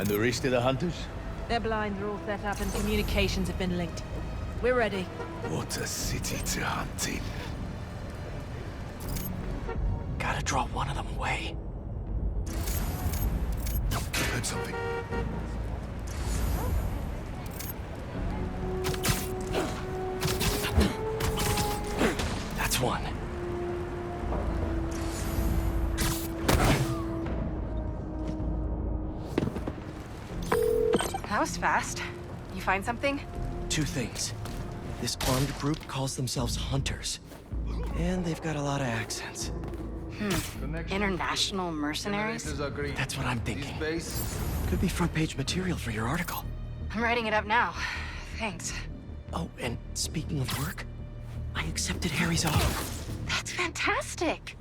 And the rest of the hunters? Their blinds are all set up and communications have been linked. We're ready. What a city to hunt in. Gotta draw one of them away. I heard something. That's one. That was fast. You find something? Two things. This armed group calls themselves Hunters. And they've got a lot of accents. International mercenaries? That's what I'm thinking. Could be front page material for your article. I'm writing it up now. Thanks. Oh, and speaking of work, I accepted Harry's offer. That's fantastic.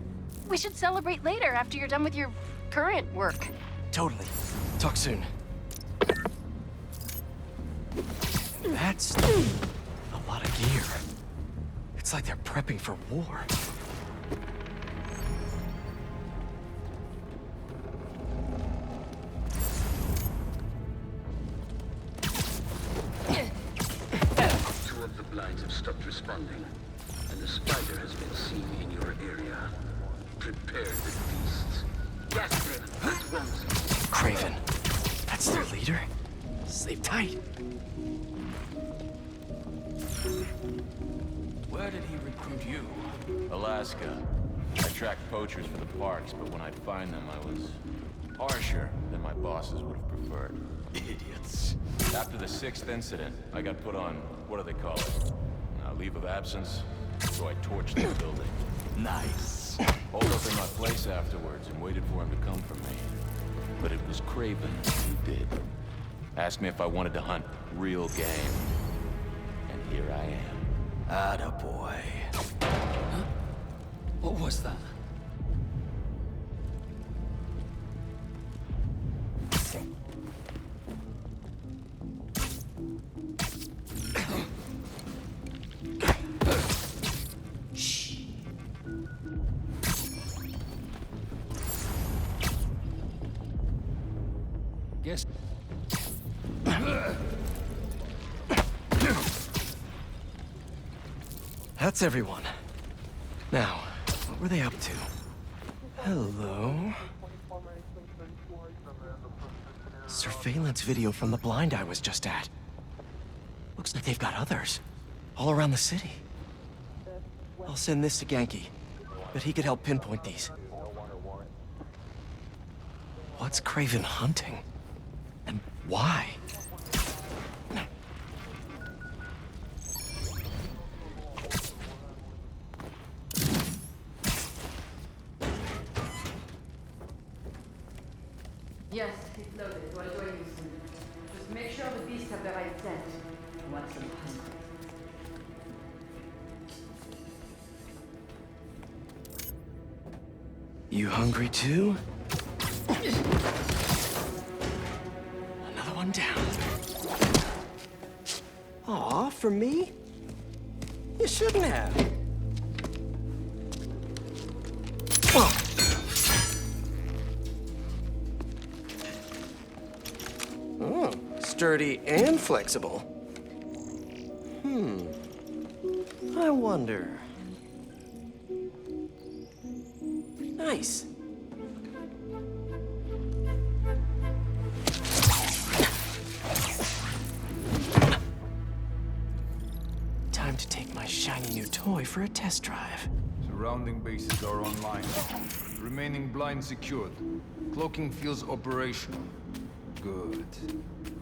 We should celebrate later after you're done with your current work. Totally. Talk soon. That's a lot of gear. It's like they're prepping for war. Two of the blinds have stopped responding, and the spider has been seen in your area. Prepare the beasts. Gasper, at once. Craven. That's their leader? Sleep tight. Where did he recruit you? Alaska. I tracked poachers for the parks, but when I'd find them, I was harsher than my bosses would have preferred. Idiots. After the 6th incident, I got put on, what do they call it? Leave of absence, so I torched the building. Nice. Holed up in my place afterwards and waited for him to come for me. But it was Craven who did. Asked me if I wanted to hunt real game. And here I am. Attaboy. Huh? What was that? Guess. That's everyone. Now, what were they up to? Hello? Surveillance video from the blind I was just at. Looks like they've got others. All around the city. I'll send this to Genki, but he could help pinpoint these. What's Craven hunting? And why? Yes, it's loaded. We're joining you soon. Just make sure the beasts have the right scent. What's some hungry? You hungry too? Another one down. Aw, for me? You shouldn't have. Oh, sturdy and flexible. I wonder. Nice. Time to take my shiny new toy for a test drive. Surrounding bases are online. Remaining blind secured. Cloaking fields operational. Good.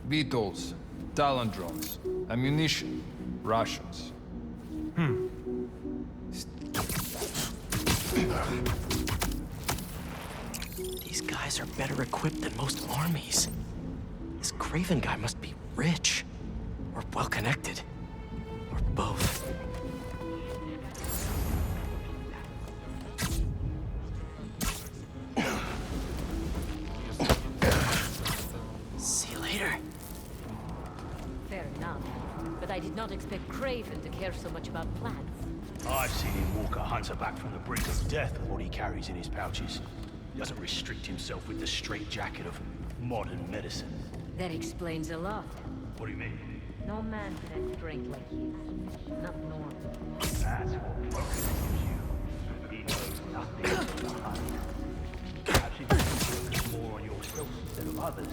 Beetles, Talon drones, ammunition, rations. These guys are better equipped than most armies. This Craven guy must be rich, or well-connected, or both. See you later. Fair enough. But I did not expect Craven to care so much about plants. I've seen him walk a hunter back from the brink of death with what he carries in his pouches. He doesn't restrict himself with the straitjacket of modern medicine. That explains a lot. What do you mean? No man could have strength like his. Not normal. That's what Vulcan gives you. He knows nothing of the hunt. Perhaps if you focus more on yourself instead of others,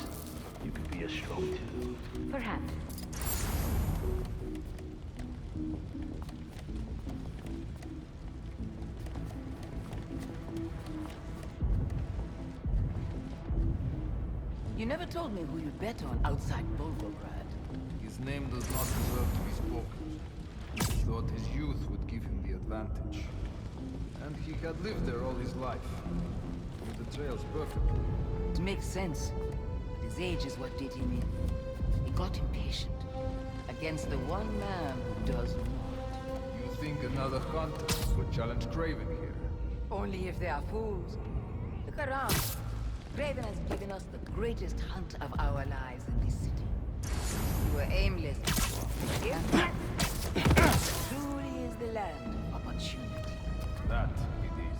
you could be as strong too. Perhaps. You never told me who you bet on outside Volgograd. His name does not deserve to be spoken. He thought his youth would give him the advantage. And he had lived there all his life. Knew the trails perfectly. It makes sense. But his age is what did him in. He got impatient. Against the one man who does not. You think another hunter would challenge Craven here? Only if they are fools. Look around. Craven has given us the greatest hunt of our lives in this city. We were aimless before. Here, truly is the land of opportunity. That it is.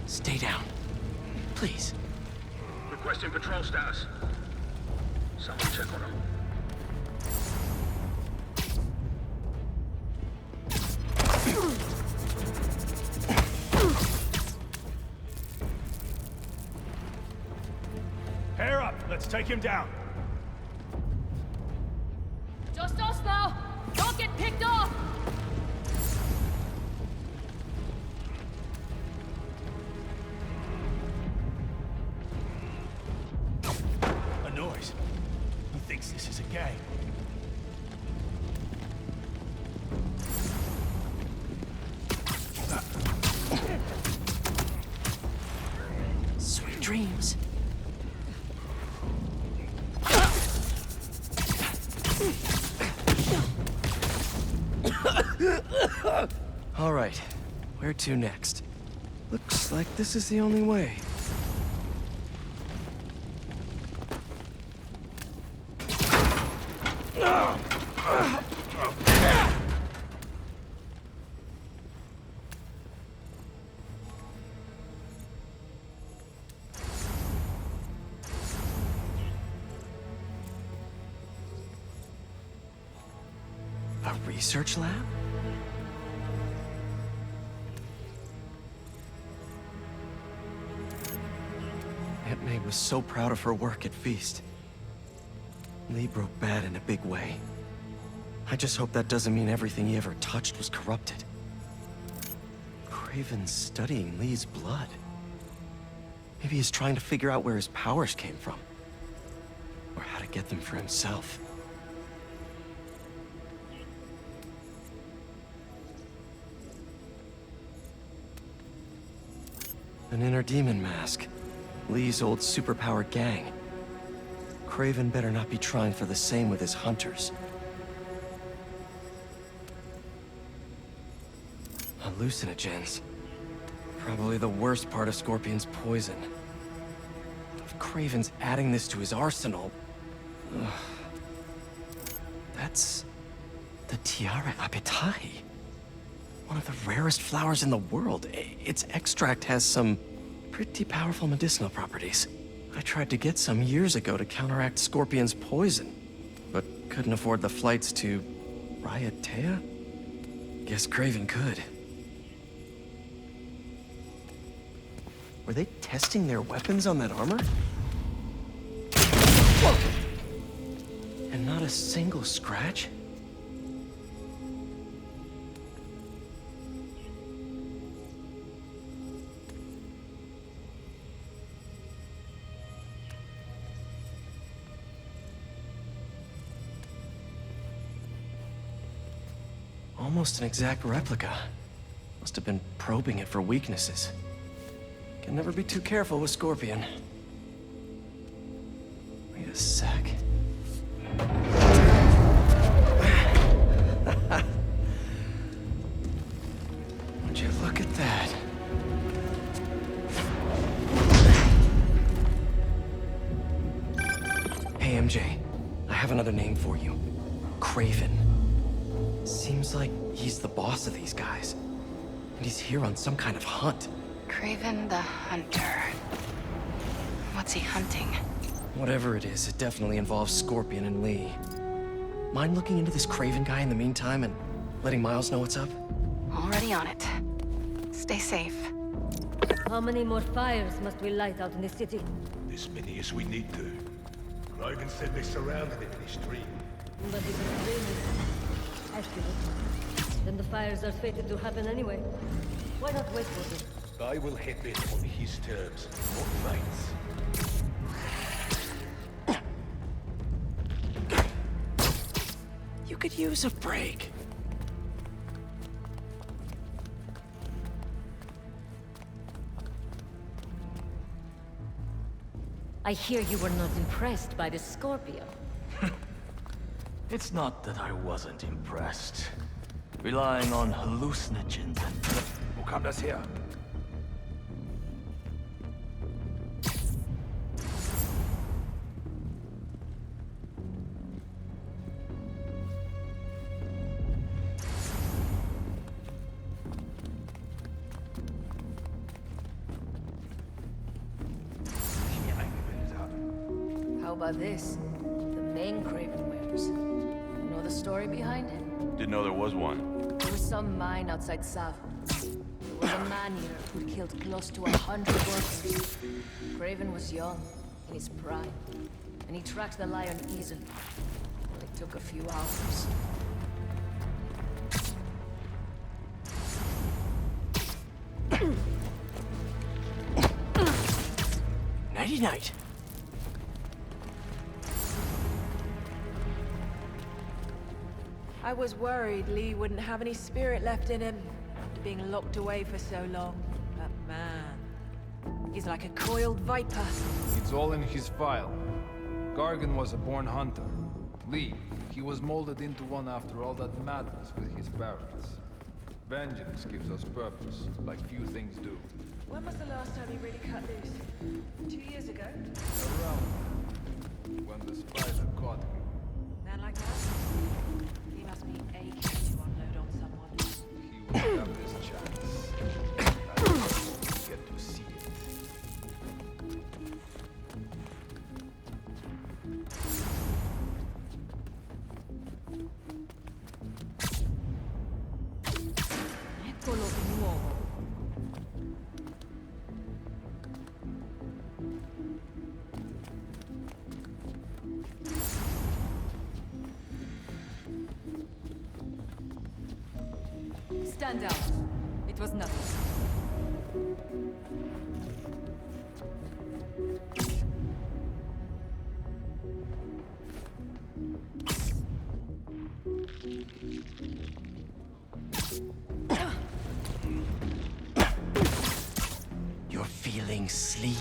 Stay down. Please. Requesting patrol status. Someone check on him. Hair up! Let's take him down! Just us now! Don't get picked off! A noise. He thinks this is a game. Sweet dreams. All right, where to next? Looks like this is the only way. A research lab? Aunt May was so proud of her work at Feast. Lee broke bad in a big way. I just hope that doesn't mean everything he ever touched was corrupted. Craven's studying Lee's blood. Maybe he's trying to figure out where his powers came from. Or how to get them for himself. An inner demon mask. Lee's old superpowered gang. Craven better not be trying for the same with his hunters. Hallucinogens. Probably the worst part of Scorpion's poison. If Craven's adding this to his arsenal... Ugh. That's... the Tiara Apitai. One of the rarest flowers in the world. Its extract has some pretty powerful medicinal properties. I tried to get some years ago to counteract Scorpion's poison, but couldn't afford the flights to Raiatea? Guess Craven could. Were they testing their weapons on that armor? And not a single scratch? Almost an exact replica. Must have been probing it for weaknesses. Can never be too careful with Scorpion. Wait a sec. Would you look at that? Hey, MJ. I have another name for you. Craven. Seems like he's the boss of these guys. And he's here on some kind of hunt. Craven the Hunter. What's he hunting? Whatever it is, it definitely involves Scorpion and Lee. Mind looking into this Craven guy in the meantime and letting Miles know what's up? Already on it. Stay safe. How many more fires must we light out in the city? This many as we need to. Craven said they surrounded it in his dream. But if it's raining, accurate, then the fires are fated to happen anyway. Why not wait for them? I will hit it on his terms, not fate's. You could use a break. I hear you were not impressed by the Scorpion. It's not that I wasn't impressed. Relying on hallucinogens and... Wo kam das her? How about this? The main Craven wears. You know the story behind it? Didn't know there was one. There was some mine outside Savo. There was a man here who killed close to 100 workers. Craven was young, in his prime, and he tracked the lion easily. But it took a few hours. Nighty-night. I was worried Lee wouldn't have any spirit left in him after being locked away for so long. But man, he's like a coiled viper. It's all in his file. Gargan was a born hunter. Lee, he was molded into one after all that madness with his parents. Vengeance gives us purpose, like few things do. When was the last time he really cut loose? 2 years ago? Around when the spider caught him. Man like that? He must be aching to unload on someone. He will have this chance. I won't get to see it. Eccolo di nuovo. Stand out. It was nothing. You're feeling sleepy.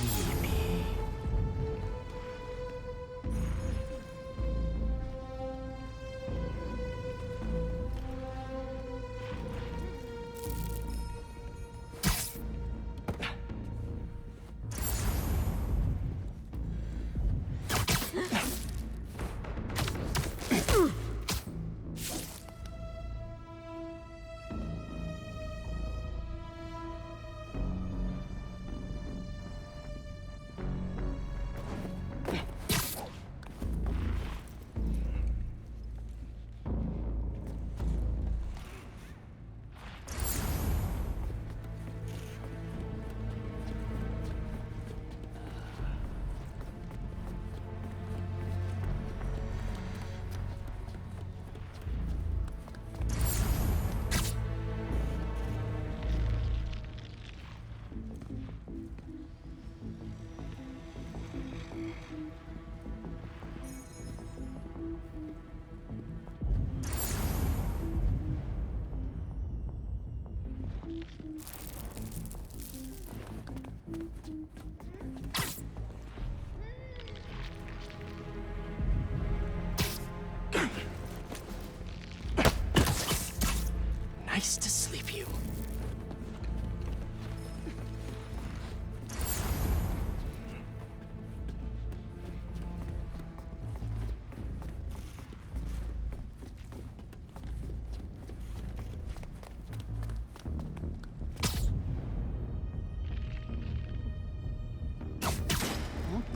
Nice to sleep you.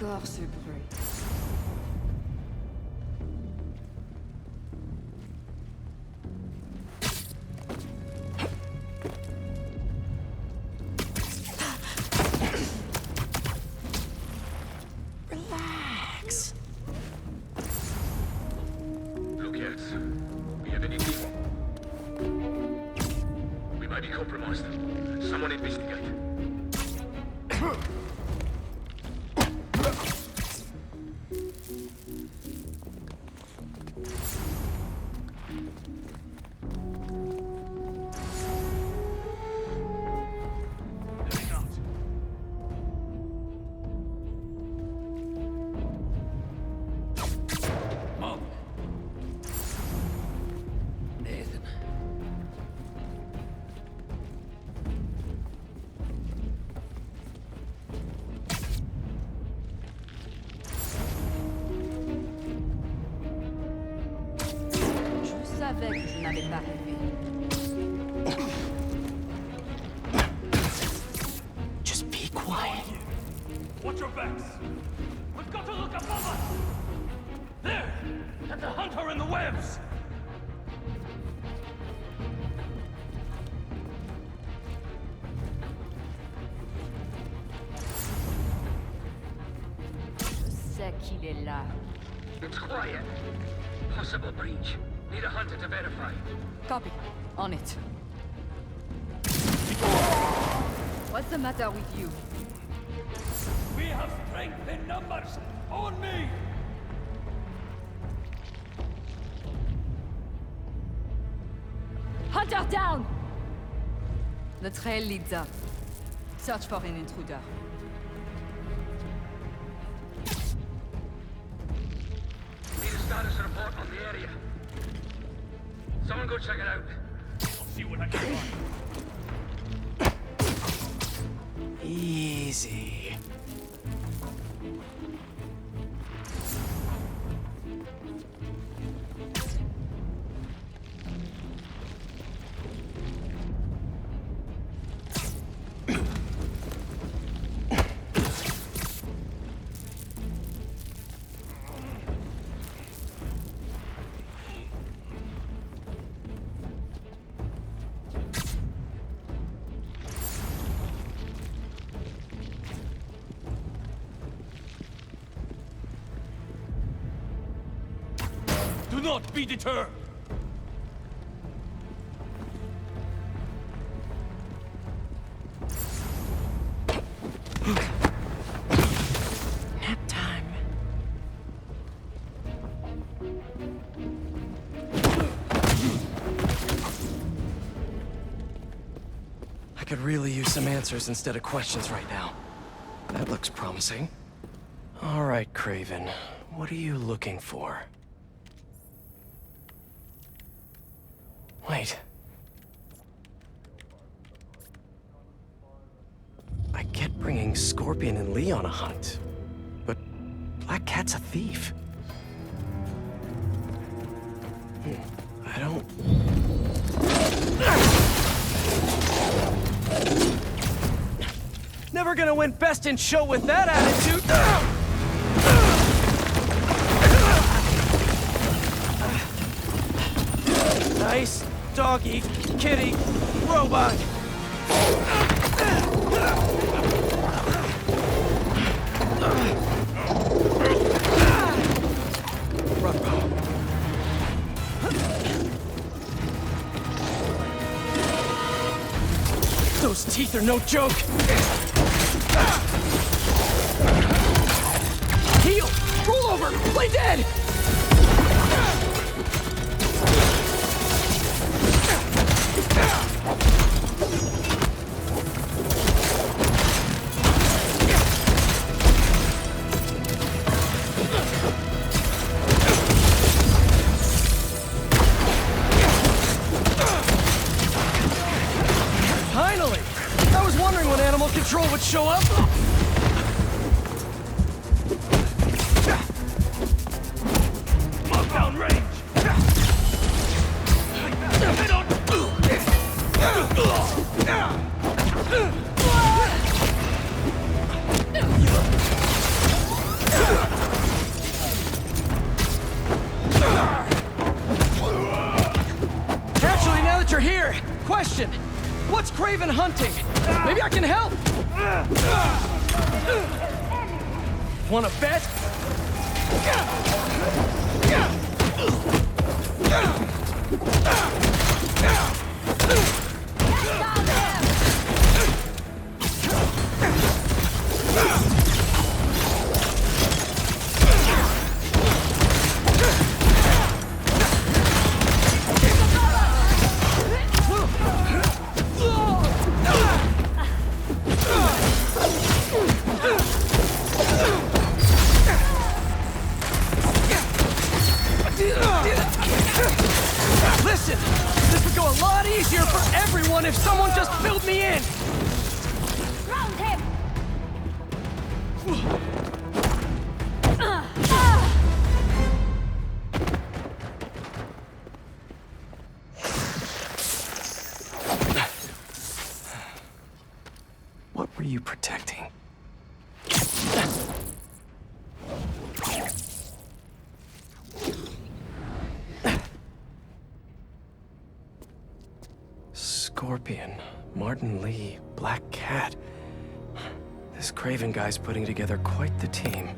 encore ce bruit? Relax. Look out. We have any people? We might be compromised. Someone investigate. Nathan. Je savais que je n'avais pas rêvé. Just be quiet. Watch your backs. We've got to look above us. There! That's a hunter in the webs! Je sais qu'il est là. It's quiet. Possible breach. Need a hunter to verify. Copy. On it. What's the matter with you? We have strength in numbers! On me! Hunter down! The trail leads up. Search for an intruder. Need a status report on the area. Someone go check it out. I'll see what I can find. Easy. Do not be deterred! Nap time. I could really use some answers instead of questions right now. That looks promising. All right, Craven. What are you looking for? Wait. I get bringing Scorpion and Lee on a hunt, but Black Cat's a thief. I don't... Never gonna win Best in Show with that attitude! Nice doggy, kitty, robot. Those teeth are no joke. Heal! Roll over! Play dead! Finally! I was wondering when Animal Control would show up. Lockdown range! question! What's Craven hunting? Maybe I can help! Wanna bet? Listen, this would go a lot easier for everyone if someone just filled me in! Round him! What were you protecting? Scorpion, Martin Lee, Black Cat. This Craven guy's putting together quite the team.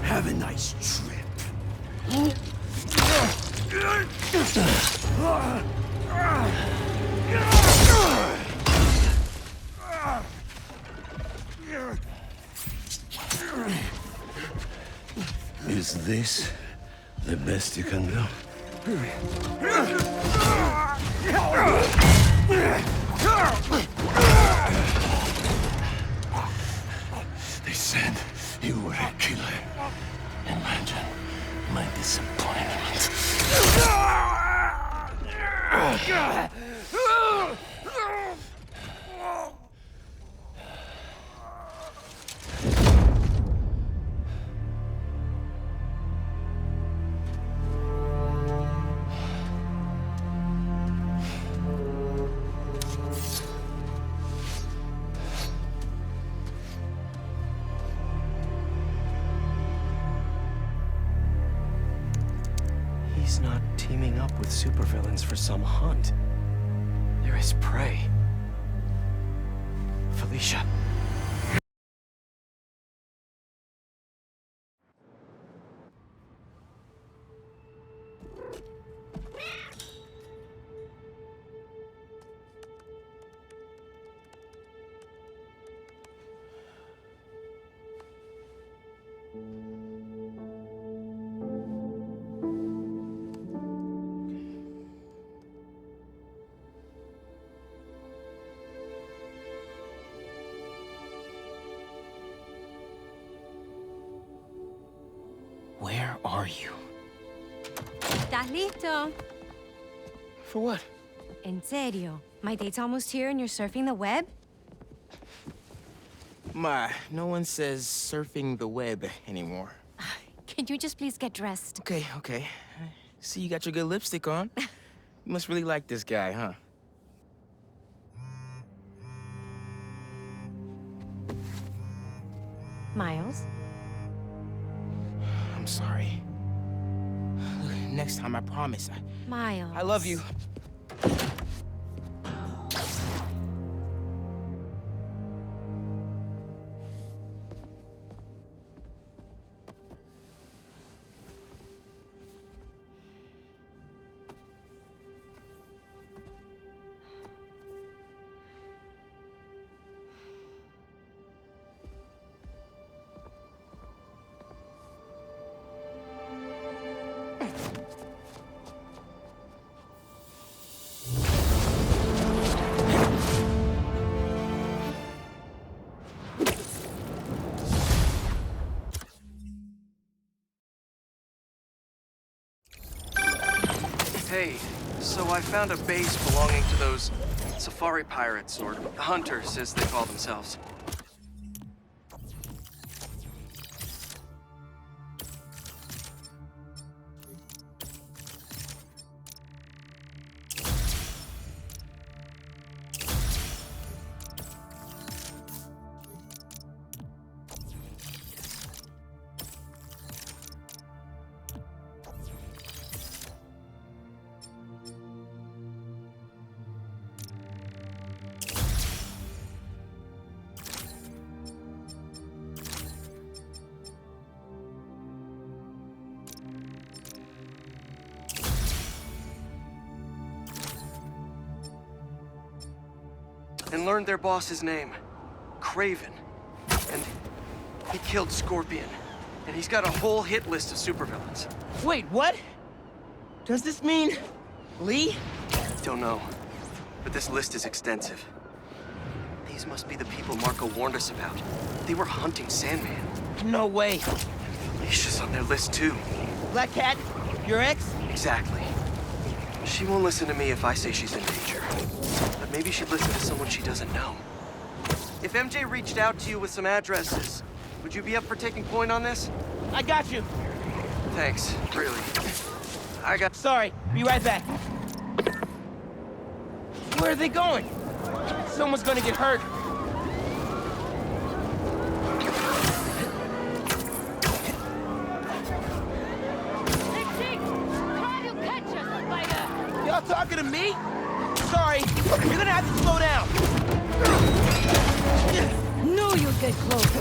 Have a nice trip. Is this the best you can do? They said you were a killer. Imagine my disappointment. He's not teaming up with supervillains for some hunt. They're his prey. Felicia. Where are you? ¿Estás listo? For what? En serio? My date's almost here and you're surfing the web? Ma, no one says surfing the web anymore. Can you just please get dressed? Okay, okay. See, you got your good lipstick on. You must really like this guy, huh? Miles? I'm sorry. Look, next time, I promise. Miles. I love you. Hey, so I found a base belonging to those safari pirates, or hunters, as they call themselves. And learned their boss's name, Kraven. And he killed Scorpion. And he's got a whole hit list of supervillains. Wait, what? Does this mean Lee? Don't know, but this list is extensive. These must be the people Marco warned us about. They were hunting Sandman. No way. Alicia's on their list too. Black Cat? Your ex? Exactly. She won't listen to me if I say she's in danger. But maybe she'd listen to someone she doesn't know. If MJ reached out to you with some addresses, would you be up for taking point on this? I got you. Thanks, really. Sorry, be right back. Where are they going? Someone's gonna get hurt. Y'all talking to me? Sorry, you're gonna have to slow down. Knew you'd get close.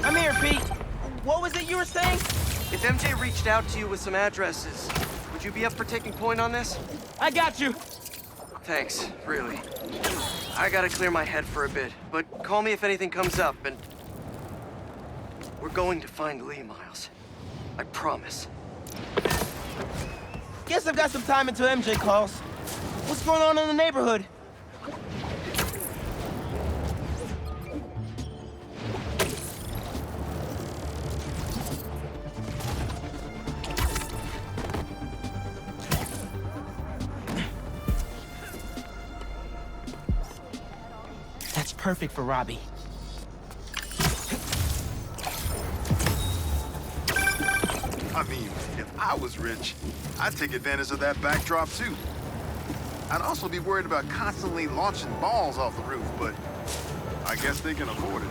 I'm here, Pete. What was it you were saying? If MJ reached out to you with some addresses, would you be up for taking point on this? I got you. Thanks, really. I gotta clear my head for a bit, but call me if anything comes up, and... we're going to find Lee, Miles. I promise. Guess I've got some time until MJ calls. What's going on in the neighborhood? That's perfect for Robbie. I mean, if I was rich, I'd take advantage of that backdrop too. I'd also be worried about constantly launching balls off the roof, but I guess they can afford it.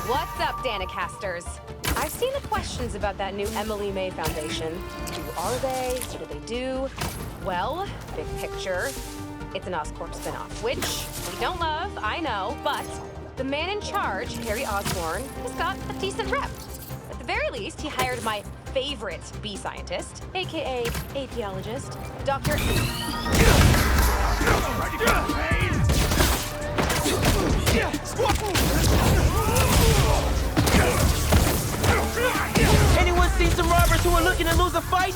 What's up, Danicasters? I've seen the questions about that new Emily May Foundation. Who are they? What do they do? Well, big picture, it's an Oscorp spinoff, which we don't love, I know, but the man in charge, Harry Osborn, has got a decent rep. At the very least, he hired my favorite bee scientist, aka apiologist, Dr. Anyone see some robbers who are looking to lose a fight?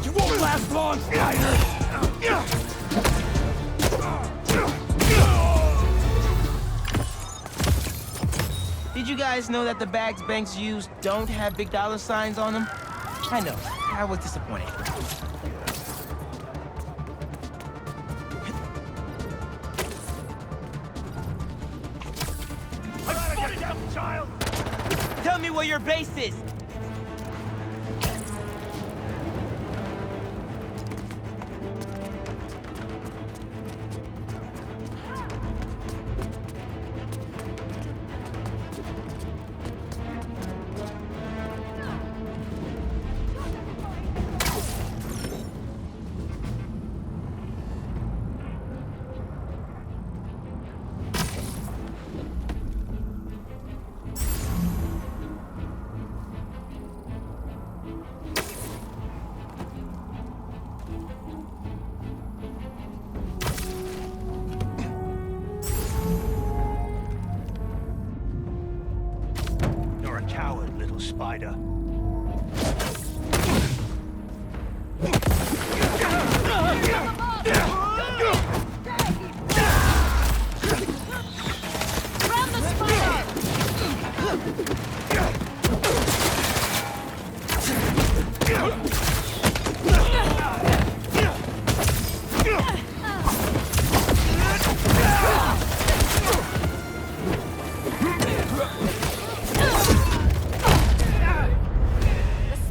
You won't last long, Spider! Did you guys know that the bags banks use don't have big dollar signs on them? I know, I was disappointed. I gotta get it down, child! Tell me where your base is! You're a coward, little spider.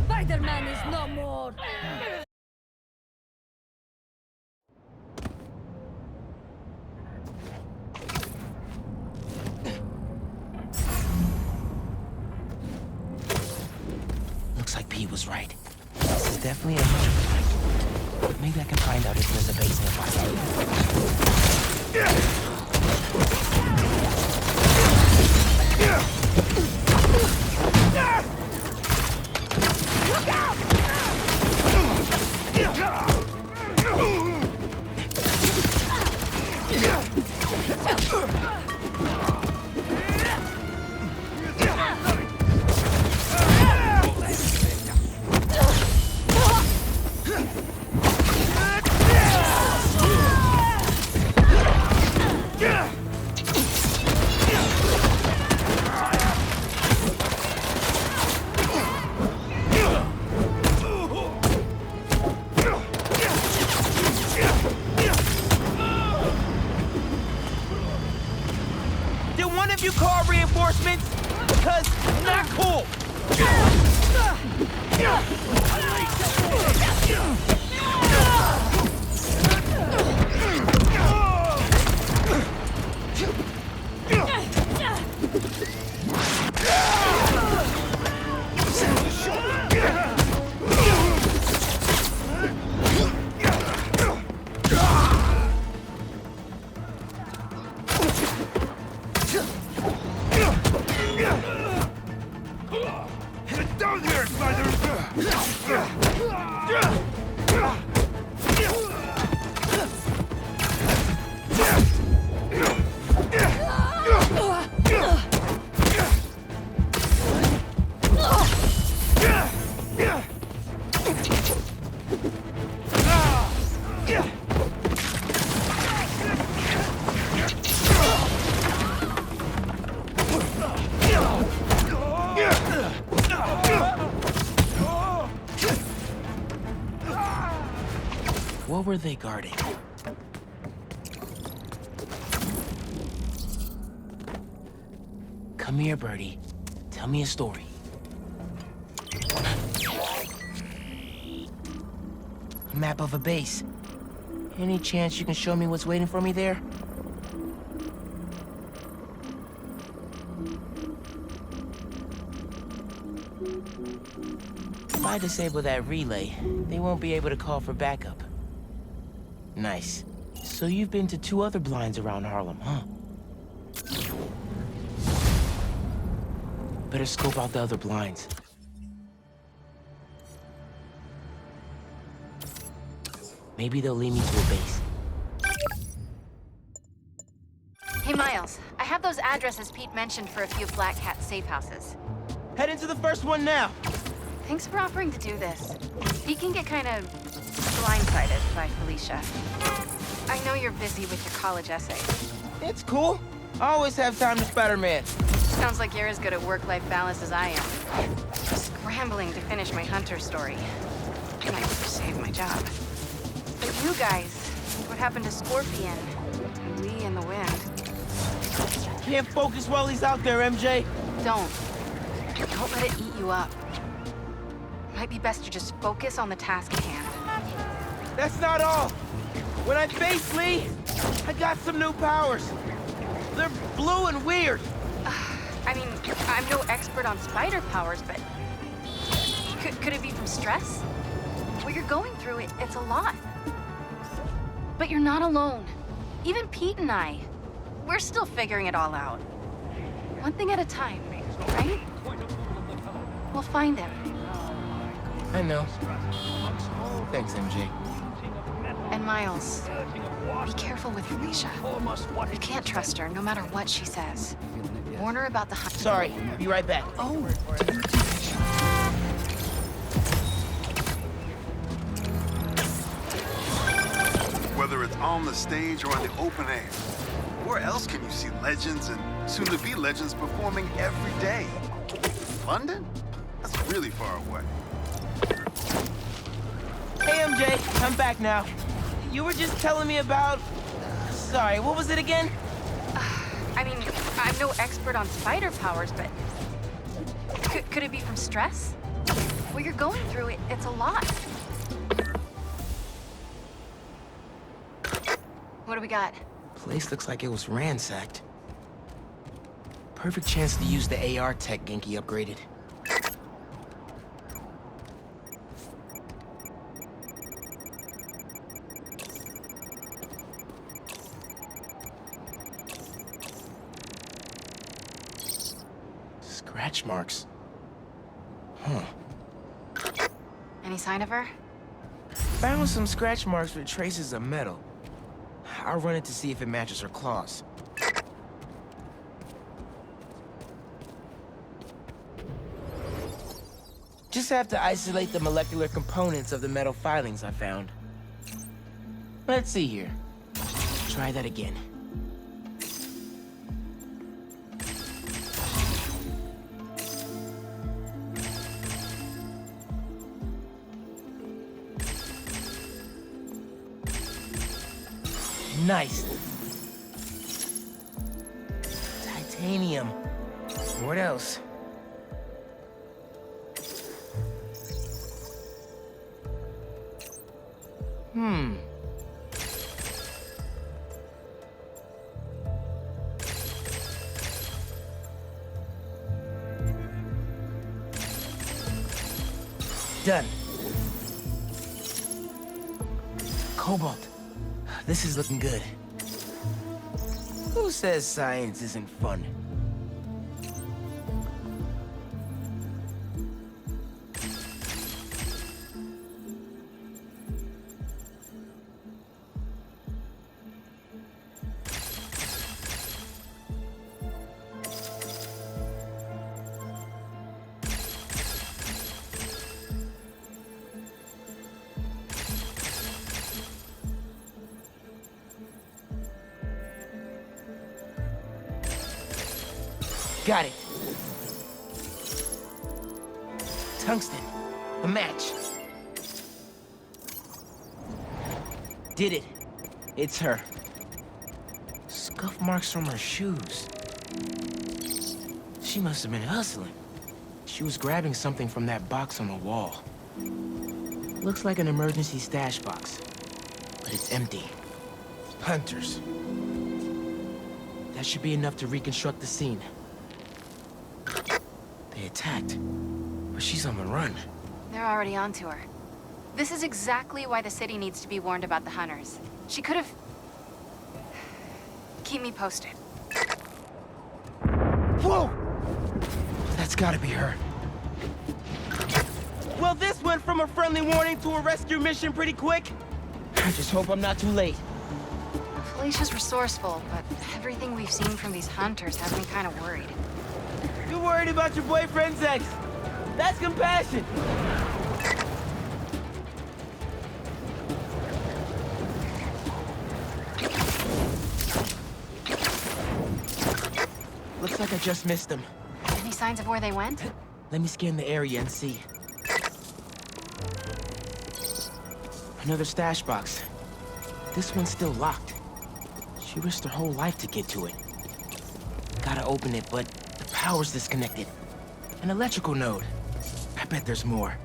Spider-Man is no more! Looks like Pete was right. This is definitely a hunter point. Maybe I can find out if there's a base Did one of you call reinforcements? Because not cool! Get down here, spider! What were they guarding? Come here, Birdie. Tell me a story. A map of a base. Any chance you can show me what's waiting for me there? If I disable that relay, they won't be able to call for backup. Nice. So you've been to 2 other blinds around Harlem, huh? Better scope out the other blinds. Maybe they'll lead me to a base. Hey, Miles. I have those addresses Pete mentioned for a few Black Cat safe houses. Head into the first one now. Thanks for offering to do this. Pete can get kind of blindsided by Felicia. I know you're busy with your college essay. It's cool. I always have time to Spider-Man. Sounds like you're as good at work-life balance as I am. I'm scrambling to finish my Hunter story. I might save my job. But you guys, what happened to Scorpion? And Lee in the Wind? Can't focus while he's out there, MJ. Don't. Don't let it eat you up. Might be best to just focus on the task at hand. That's not all. When I face Lee, I got some new powers. They're blue and weird. I mean, I'm no expert on spider powers, but... Could it be from stress? What you're going through, it's a lot. But you're not alone. Even Pete and I, we're still figuring it all out. One thing at a time, right? We'll find him. I know. Thanks, MJ. And Miles, be careful with Felicia. You can't trust her, no matter what she says. Warn her about the hunt. Sorry, be right back. Oh. Whether it's on the stage or in the open air, where else can you see legends and soon-to-be legends performing every day? London? That's really far away. Hey, MJ, I'm back now. You were just telling me about... sorry, what was it again? I mean, I'm no expert on spider powers, but... Could it be from stress? What you're going through, it's a lot. What do we got? Place looks like it was ransacked. Perfect chance to use the AR tech Genki upgraded. Scratch marks. Huh. Any sign of her? Found some scratch marks with traces of metal. I'll run it to see if it matches her claws. Just have to isolate the molecular components of the metal filings I found. Let's see here. Try that again. Nice. Titanium. What else? Done. Cobalt. This is looking good. Who says science isn't fun? Got it. Tungsten. A match. Did it. It's her. Scuff marks from her shoes. She must have been hustling. She was grabbing something from that box on the wall. Looks like an emergency stash box, but it's empty. Hunters. That should be enough to reconstruct the scene. They attacked, but she's on the run. They're already onto her. This is exactly why the city needs to be warned about the hunters. She could have... Keep me posted. Whoa! That's gotta be her. Well, this went from a friendly warning to a rescue mission pretty quick. I just hope I'm not too late. Felicia's resourceful, but everything we've seen from these hunters has me kind of worried. You're worried about your boyfriend's ex. That's compassion. Looks like I just missed them. Any signs of where they went? Let me scan the area and see. Another stash box. This one's still locked. She risked her whole life to get to it. Gotta open it, but the power's disconnected. An electrical node. I bet there's more.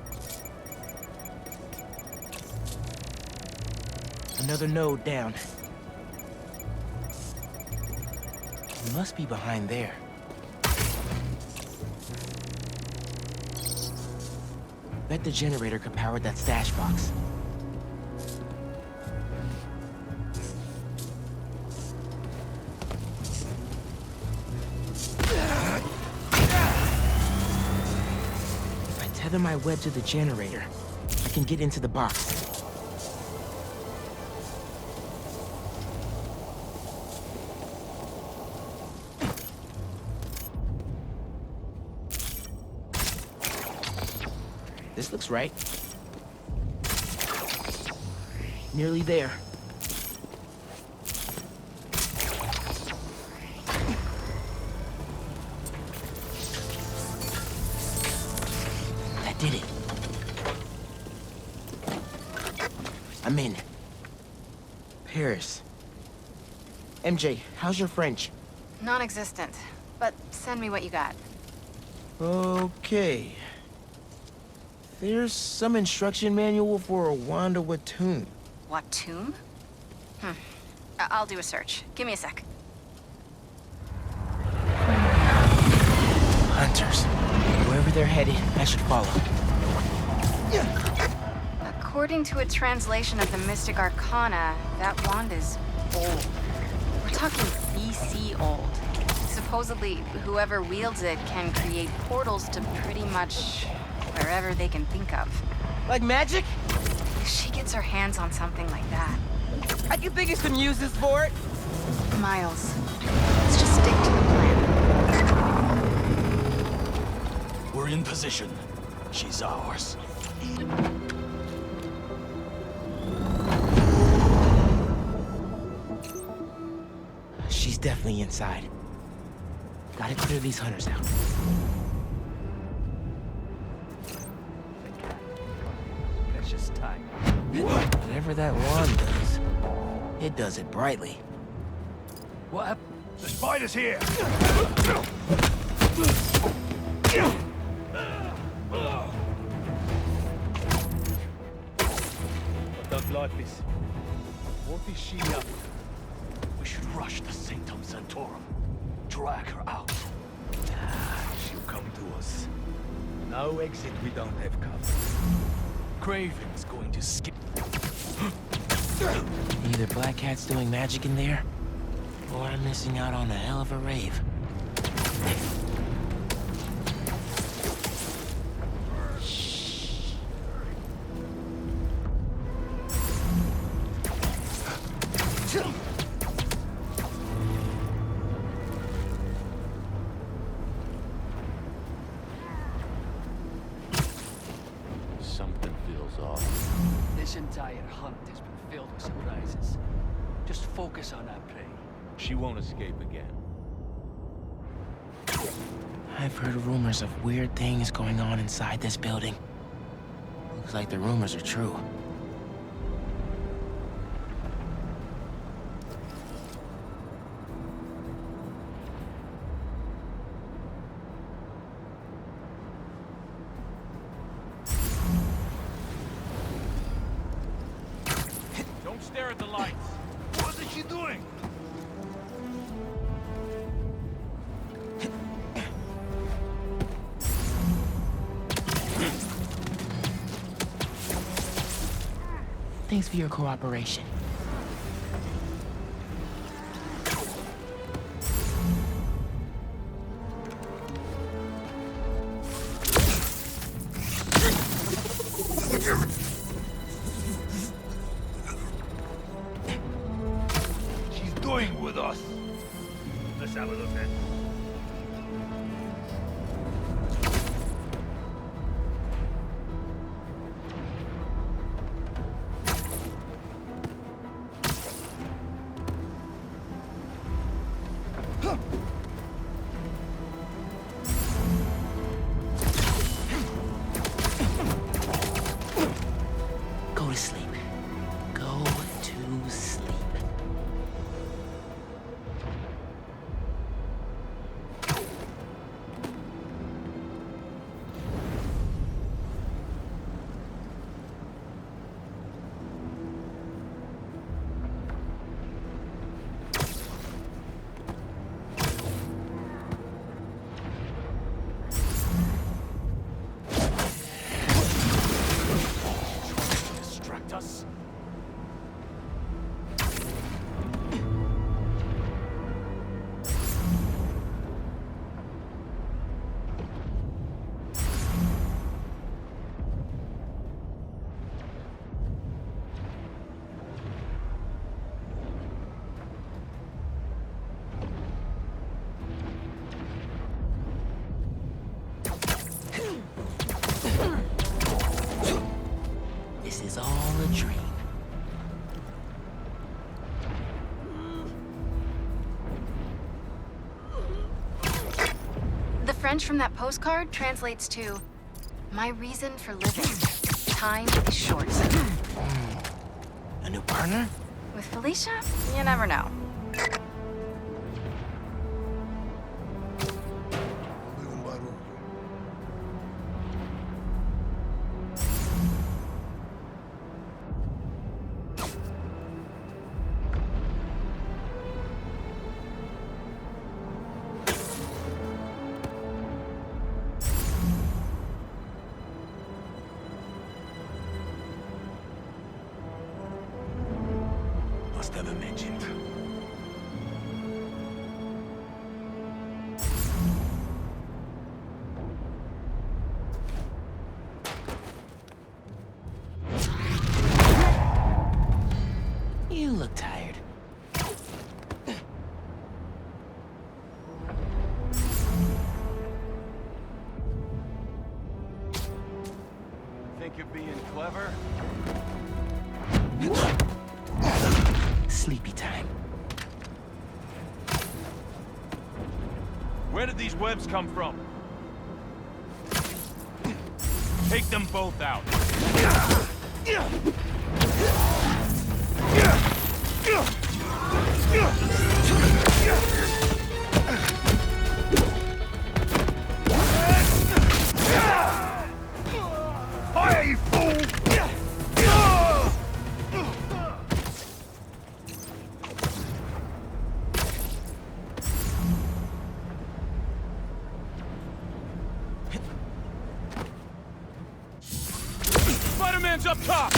Another node down. It must be behind there. Bet the generator could power that stash box. If I tether my web to the generator, I can get into the box. This looks right. Nearly there. That did it. I'm in. Paris. MJ, how's your French? Non-existent, but send me what you got. Okay. There's some instruction manual for a Wanda Watoon. Watoon? I'll do a search. Give me a sec. Hunters. Wherever they're headed, I should follow. According to a translation of the Mystic Arcana, that wand is old. We're talking BC old. Supposedly, whoever wields it can create portals to pretty much wherever they can think of. Like magic? If she gets her hands on something like that. I can think of some uses for it. Miles, let's just stick to the plan. We're in position. She's ours. She's definitely inside. Gotta clear these hunters out. Precious time. Whatever that wand does, it does it brightly. What happened? The spider's here! I don't like this. What is she up? We should rush the Sanctum Sanctorum. Drag her out. She'll come to us. No exit we don't have covered. Craven's going to skip. Either Black Cat's doing magic in there, or I'm missing out on a hell of a rave. Something feels off. This entire hunt has been filled with surprises. Just focus on our prey. She won't escape again. I've heard rumors of weird things going on inside this building. Looks like the rumors are true. Don't stare at the lights. What is she doing? Thanks for your cooperation. She's doing with us. Let's have a look at. The French from that postcard translates to, "My reason for living. Time is short." A new partner? With Felicia, you never know. Must have imagined. You look tired. Think you're being clever? Sleepy time. Where did these webs come from? Take them both out. Fire, you fool! Spider-Man's up top!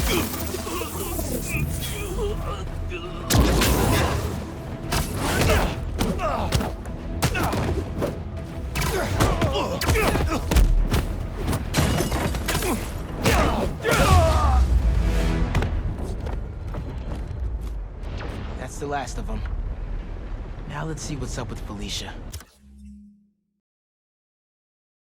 That's the last of them. Now let's see what's up with Felicia.